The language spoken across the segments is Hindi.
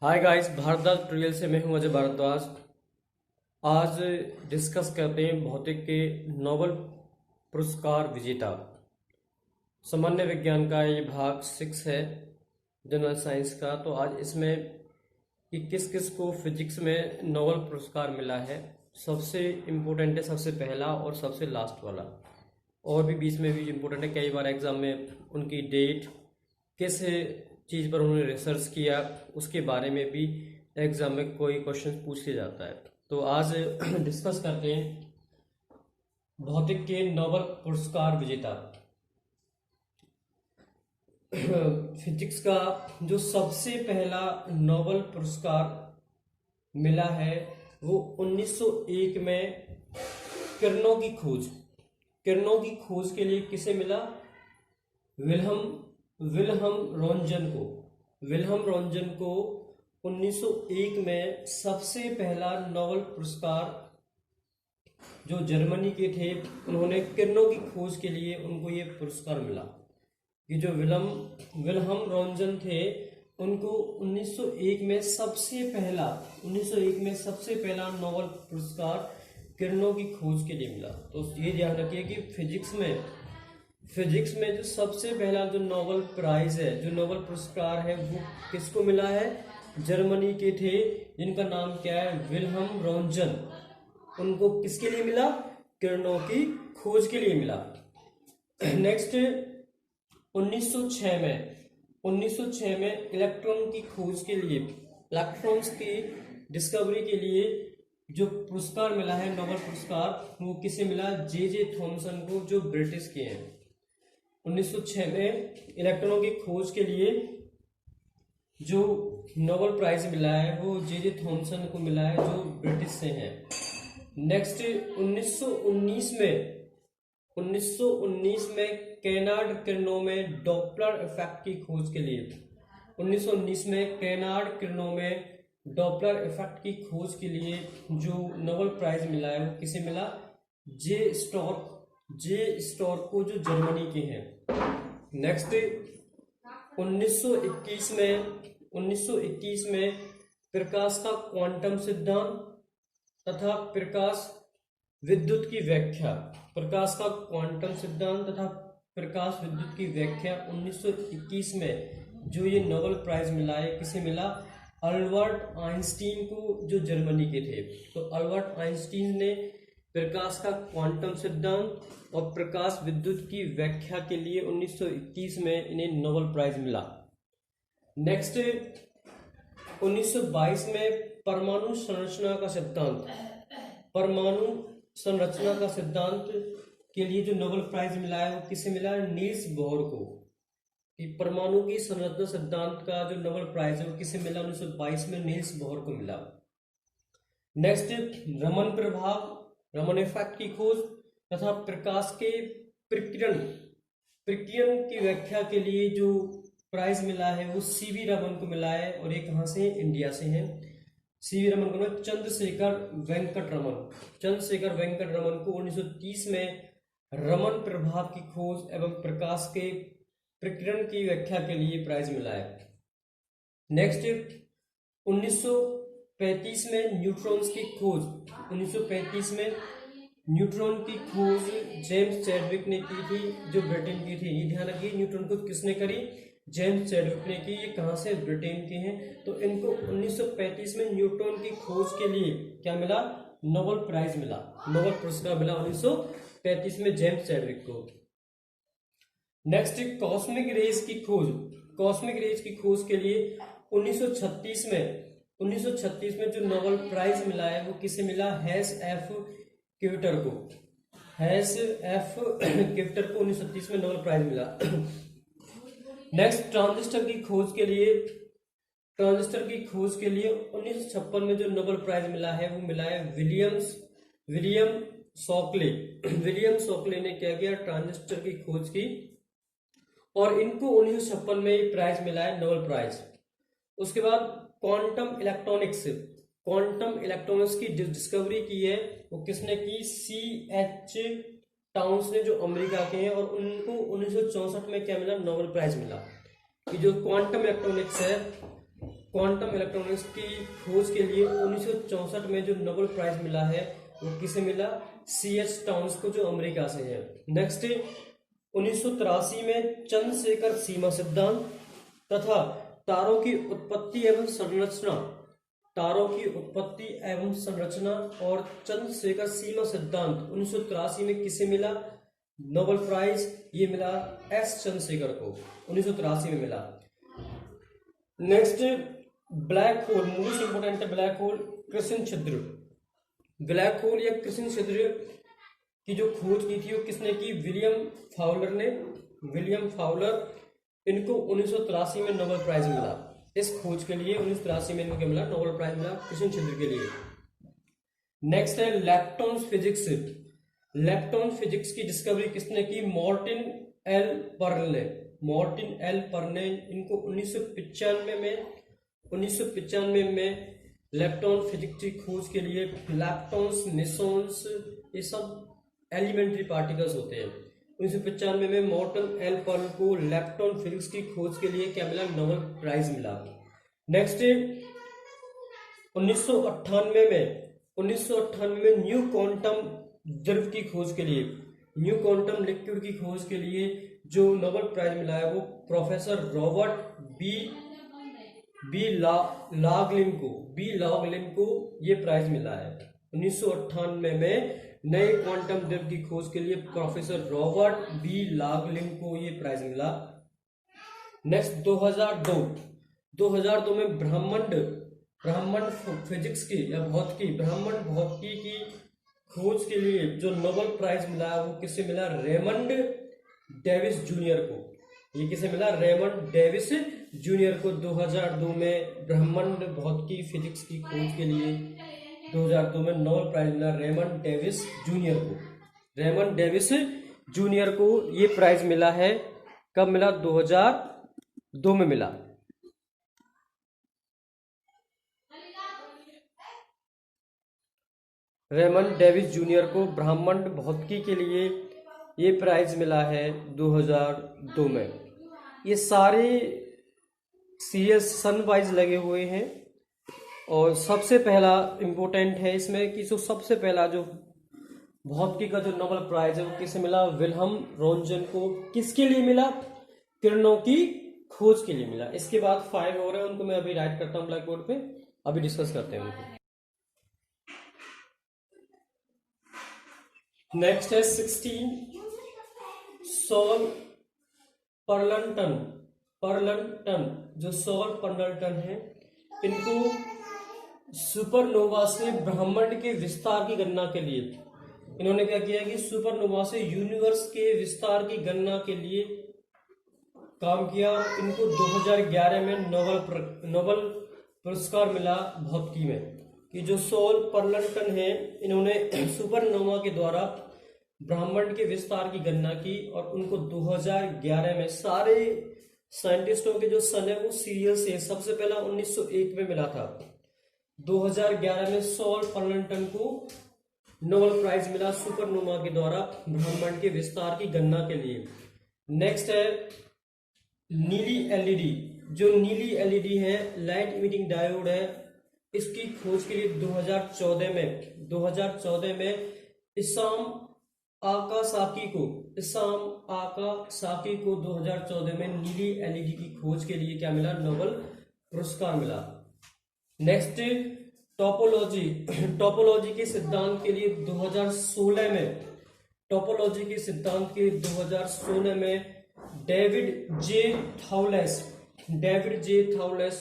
हाय गाइस, भारद्वाज ट्रियल से मैं हूं अजय भारद्वाज। आज डिस्कस करते हैं भौतिक के नोबेल पुरस्कार विजेता। सामान्य विज्ञान का ये भाग 6 है, जनरल साइंस का। तो आज इसमें कि किस किस को फिजिक्स में नोबेल पुरस्कार मिला है। सबसे इम्पोर्टेंट है सबसे पहला और सबसे लास्ट वाला, और भी बीच में भी इम्पोर्टेंट है। कई बार एग्जाम में उनकी डेट, किस चीज़ पर उन्होंने रिसर्च किया, उसके बारे में भी एग्जाम में कोई क्वेश्चन पूछ लिया जाता है। तो आज डिस्कस करते हैं भौतिक के नोबेल पुरस्कार विजेता। फिजिक्स का जो सबसे पहला नोबेल पुरस्कार मिला है वो 1901 में किरणों की खोज के लिए किसे मिला? विल्हम रोंजन को 1901 में सबसे पहला नोबेल पुरस्कार, जो जर्मनी के थे, उन्होंने किरणों की खोज के लिए उनको ये पुरस्कार मिला। ये जो विल्हम रोंजन थे, उनको 1901 में सबसे पहला नोबेल पुरस्कार किरणों की खोज के लिए मिला। तो ये ध्यान रखिए कि फिजिक्स में जो सबसे पहला जो नोबेल प्राइज है, जो नोबेल पुरस्कार है, वो किसको मिला है? जर्मनी के थे, जिनका नाम क्या है? Wilhelm Röntgen. उनको किसके लिए मिला? किरणों की खोज के लिए मिला। नेक्स्ट 1906 में इलेक्ट्रॉन की खोज के लिए, इलेक्ट्रॉन्स की डिस्कवरी के लिए जो पुरस्कार मिला है नोबेल पुरस्कार, वो किसे मिला? जे थॉमसन को, जो ब्रिटिश के हैं। 1906 में इलेक्ट्रॉनों की खोज के लिए जो नोबेल प्राइज मिला है वो जे थॉमसन को मिला है, जो ब्रिटिश से हैं। नेक्स्ट 1919 में केनार्ड किरणों में डॉपलर इफेक्ट की खोज के लिए, 1919 में केनार्ड किरणों में डॉपलर इफेक्ट की खोज के लिए जो नोबेल प्राइज मिला है वो किसे मिला? जे स्टोर्क को, जो जर्मनी के हैं। नेक्स्ट 1921 में प्रकाश का क्वांटम सिद्धांत तथा प्रकाश विद्युत की व्याख्या, 1921 में जो ये नोबेल प्राइज मिला है, किसे मिला? अल्बर्ट आइंस्टीन को, जो जर्मनी के थे। तो अल्बर्ट आइंस्टीन ने प्रकाश का क्वांटम सिद्धांत और प्रकाश विद्युत की व्याख्या के लिए 1921 में इन्हें नोबेल प्राइज मिला। नेक्स्ट 1922 में परमाणु संरचना का सिद्धांत के लिए जो नोबेल प्राइज मिला है वो किसे मिला? नील्स बोहर को। कि परमाणु की संरचना सिद्धांत का जो नोबेल प्राइज है वो किसे मिला? 1922 में नील्स बोहर को मिला। नेक्स्ट रमन इफेक्ट की खोज तथा प्रकाश के प्रकीर्णन की व्याख्या के लिए जो प्राइज मिला है वो सीवी रमन को मिला है। और ये कहाँ से? इंडिया से हैं। सीवी रमन को चंद्रशेखर वेंकट रमन को 1930 में रमन प्रभाव की खोज एवं प्रकाश के प्रकीर्णन की व्याख्या के लिए प्राइज मिला है। नेक्स्ट 1935 में न्यूट्रॉन्स की खोज, 1935 में न्यूट्रॉन की खोज जेम्स चैडविक ने की थी, जो ब्रिटेन की थी। ये ध्यान रखिए, न्यूट्रॉन को किसने करी? जेम्स चैडविक ने की। ये कहाँ से? ब्रिटेन के हैं। तो इनको 1935 में न्यूट्रॉन की खोज के लिए क्या मिला? नोबेल प्राइज मिला, नोबेल पुरस्कार मिला 1935 में जेम्स चैडविक को। नेक्स्ट कॉस्मिक रेज की खोज के लिए 1936 में जो नोबेल प्राइज मिला है वो किसे मिला? हेस एफ क्विटर को 1936 में नोबेल प्राइज मिला। नेक्स्ट ट्रांजिस्टर की खोज के लिए 1956 में जो नोबेल प्राइज मिला है वो मिला है विलियम शॉकले ने क्या किया? ट्रांजिस्टर की खोज की, और इनको 1956 में ये प्राइज मिला है, नोबेल प्राइज। उसके बाद क्वांटम इलेक्ट्रॉनिक्स की डिस्कवरी की है वो किसने की? C.H. टाउन्स ने, जो अमेरिका के हैं, और उनको 1964 में क्या मिला? नोबेल प्राइज मिला। कि जो क्वांटम इलेक्ट्रॉनिक्स है क्वांटम इलेक्ट्रॉनिक्स की खोज के लिए 1964 में जो नोबेल प्राइज मिला है वो किसे मिला? C.H. टाउन्स को, जो अमेरिका से है। नेक्स्ट 1983 में चंद्रशेखर सीमा सिद्धांत तथा तारों की उत्पत्ति एवं संरचना, तारों की उत्पत्ति एवं संरचना और चंद्रशेखर सीमा सिद्धांत 1983 में किसे मिला नोबेल प्राइज? ये मिला एस चंद्रशेखर को, 1983 में मिला। Next black hole, most important है ब्लैक होल, कृष्ण छिद्र। ब्लैक होल या कृष्ण छिद्र की जो खोज की थी वो किसने की? विलियम फाउलर ने। विलियम फाउलर, इनको 1983 में नोबेल प्राइज मिला इस खोज के लिए। 1983 में इनको मिला नोबेल प्राइज मिला कृष्ण छिद्र के लिए। नेक्स्ट है लेप्टॉन फिजिक्स। लेप्टॉन फिजिक्स की डिस्कवरी किसने की? मार्टिन एल पर्ल ने। मार्टिन एल पर्ल ने, इनको 1995 में लेप्टॉन फिजिक्स की खोज के लिए, लेप्टॉन्स, मेसॉन्स, ये सब एलिमेंट्री पार्टिकल्स होते हैं। 1995 में मार्टिन एल पर्ल को लेप्टॉन फिजिक्स की खोज के लिए क्या मिला? नोबेल प्राइज मिला। नेक्स्ट 1998 में न्यू क्वांटम द्रव की खोज के लिए, न्यू क्वांटम लिक्विड की खोज के लिए जो नोबेल प्राइज मिला है वो प्रोफेसर रॉबर्ट बी लॉगलिन को ये प्राइज मिला है। 1998 में नए क्वांटम द्रव की खोज के लिए प्रोफेसर रॉबर्ट बी लॉगलिन को ये प्राइज मिला। नेक्स्ट 2002 में ब्रह्मांड फिजिक्स की या ब्रह्मांड भौतिकी की खोज के लिए जो नोबेल प्राइज मिला वो किसे मिला? रेमंड डेविस जूनियर को। ये किसे मिला? रेमंड डेविस जूनियर को 2002 में ब्रह्मांड भौतिकी फिजिक्स की खोज के लिए 2002 में नोबेल प्राइज मिला रेमंड डेविस जूनियर को। रेमंड डेविस जूनियर को ये प्राइज मिला है, कब मिला? 2002 में मिला। रेमंड डेविस जूनियर को ब्रह्मांड भौतिकी के लिए ये प्राइज मिला है 2002 में। ये सारे सीरियस सन वाइज लगे हुए हैं और सबसे पहला इम्पोर्टेंट है इसमें कि जो सबसे पहला जो भौतिकी का जो नोबेल प्राइज है वो किसे मिला? विल्हम रोंजन को। किसके लिए मिला? किरणों की खोज के लिए मिला। इसके बाद 5 और है, उनको मैं अभी राइट करता हूँ ब्लैक बोर्ड पे, अभी डिस्कस करते हैं उनको। नेक्स्ट है 16 सॉल पर्लटन, जो सॉल पर्लटन है, इनको सुपरनोवा से ब्रह्मांड के विस्तार की गणना के लिए इन्होंने क्या किया कि सुपरनोवा से यूनिवर्स के विस्तार की गणना के लिए काम किया। इनको 2011 में नोबेल पुरस्कार मिला भौतिकी में कि जो सॉल पर्लटन है इन्होंने सुपरनोवा के द्वारा ब्रह्मांड के विस्तार की गणना की और उनको 2011 में सारे साइंटिस्टों के जो सन है वो सीरियस है। सबसे पहला 1901 में मिला था। 2011 में सॉल पर्लटन को नोबेल प्राइज मिला सुपरनोवा के द्वारा ब्रह्मांड के विस्तार की गणना के लिए। नेक्स्ट है नीली एलईडी। जो नीली एलईडी है लाइट इमिटिंग डायोड है, इसकी खोज के लिए 2014 में इसाम आकासाकी को 2014 में नीली एलईडी की खोज के लिए क्या मिला? नोबेल पुरस्कार मिला। नेक्स्ट टोपोलॉजी के सिद्धांत के लिए 2016 में डेविड जे थाउलेस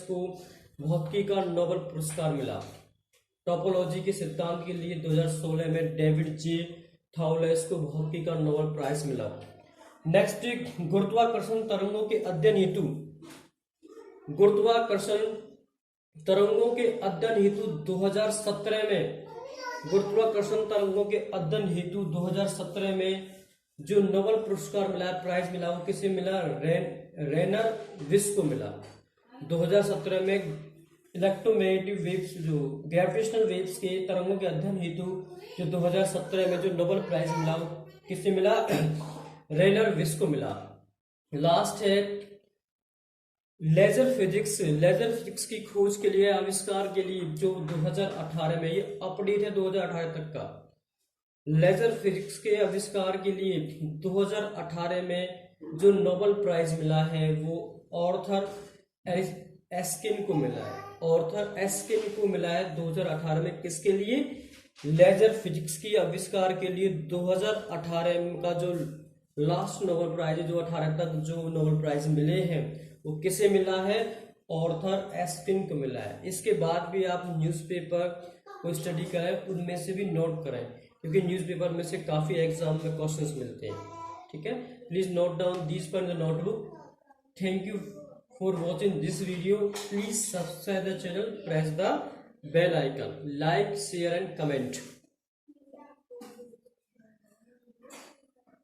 को भौतिकी का नोबेल पुरस्कार मिला। टोपोलॉजी के सिद्धांत के लिए 2016 में डेविड जे थाउलेस को भौतिकी का नोबेल प्राइज मिला। नेक्स्ट गुरुत्वाकर्षण तरंगों के अध्ययन हेतु 2017 में जो नोबेल पुरस्कार मिला, प्राइज मिला, वो किसे मिला? रेनर विस को मिला। 2017 में इलेक्ट्रोमैग्नेटिक वेव्स, जो ग्रेविटेशनल वेव्स के तरंगों के अध्ययन हेतु जो 2017 में जो नोबेल प्राइज मिला वो किसे मिला? रेनर विस को मिला। लास्ट है लेजर फिजिक्स की खोज के लिए, आविष्कार के लिए जो 2018 में, ये अपडेट है 2018 तक का। लेजर फिजिक्स के आविष्कार के लिए 2018 में जो नोबेल प्राइज मिला है वो ऑर्थर एस्किन को मिला है। ऑर्थर एस्किन को मिला है 2018 में। किसके लिए? लेजर फिजिक्स की आविष्कार के लिए 2018 का जो लास्ट नोबेल प्राइज है, जो 18 तक जो नोबेल प्राइज मिले हैं, वो किसे मिला है? ऑर्थर एस्किन को मिला है। इसके बाद भी आप न्यूज़पेपर को स्टडी करें, उनमें से भी नोट करें, क्योंकि न्यूज़पेपर में से काफ़ी एग्जाम में क्वेश्चंस मिलते हैं। ठीक है, please note down this point in the notebook. Thank you for watching this video. Please subscribe the channel, press the bell icon, like, share and comment.